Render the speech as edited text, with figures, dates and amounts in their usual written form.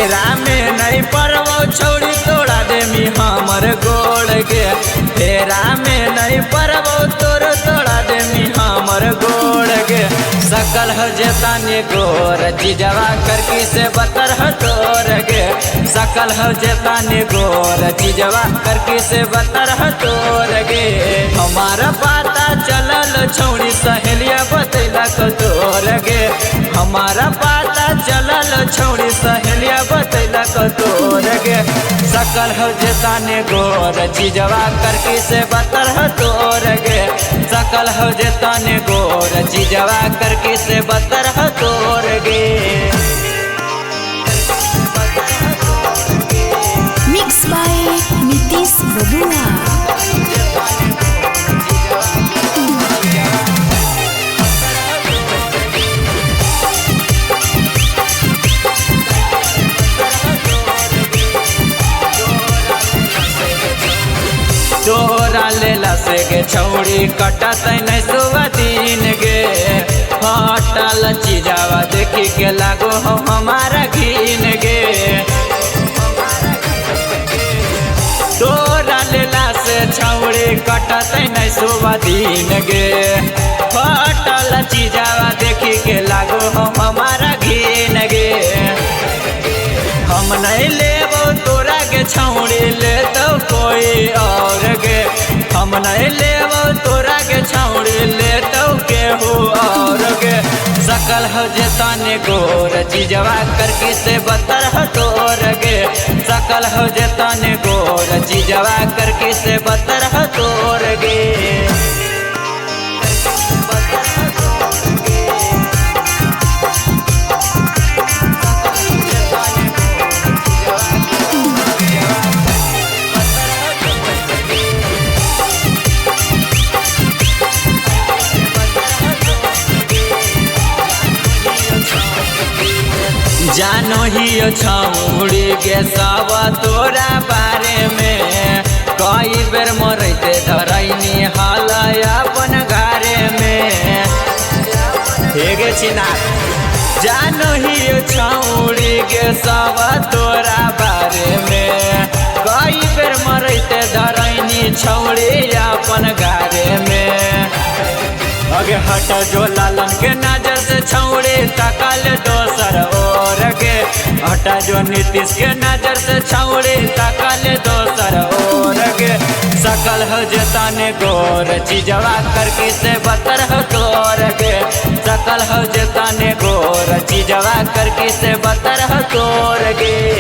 फेरा में नहीं परवो छौड़ी तोड़ा देमी हमर गोड़ गे। फेरा में नहीं परवो तोर तोड़ा देमी हमर गोड़ गे। सकल हो जेता ने गोर जीजवा करकी से बतर हो तोर गे। सकल हो जेता ने गोर जीजवा करकी से बतर हो तोर गे। हमारा पता चलल छौड़ी सहेलिया बतैला को तोर गे। हमारा पता चलल छौड़ी सहेलिया बतैला को तोर गे। सकल हो जेता ने गोर जीजवा करकी से बतर हो तोर गे। सकल हो जेता ने गोर जीजवा करकी से बतर हो तोर गे। मिक्स बाय नीतीश बबुआ। तोरा लेला से गे छौड़ी कटत नहीं सुबह दिन गे। हटल चीजावा देखी के लागो हो हमारा घीन गे। तोरा लेला से छौड़ी कटत नहीं सुबह दिन गे। हटल चीजावा देखी के लागो हो हमारा घीन गे। हम नहीं लेबो तोरा के छौड़ी ले तो कोई और गे। हम नहीं लेबो तोरा के छौड़ी ले तो केहू और गे। सकल हो जेता ने गोर जीजवा करकी से बतर हो तोर गे। सकल हो जेता ने गोर जीजवा करकी से बतर हो तोर गे। जानो ही छौड़ी गे सब तोरा बारे में। कई बेर मरते धरैनी हाल अपन घरे में। हेगे चिना जानो ही छौड़ी गे सब तोरा बारे में। कई बेर मरते धरैनी छौड़ी अपन घरे में। अगे हट जो लालन के नजर से छौड़ी तकल दोसर ओर गे। हट जो नीतीश के नजर से छौड़ी तकल दोसर ओर गे। सकल हो जेता ने गोर जीजवा करकी से बतर हो तोर गे। सकल हो जेता ने गोर जीजवा करकी से बतर हो तोर गे।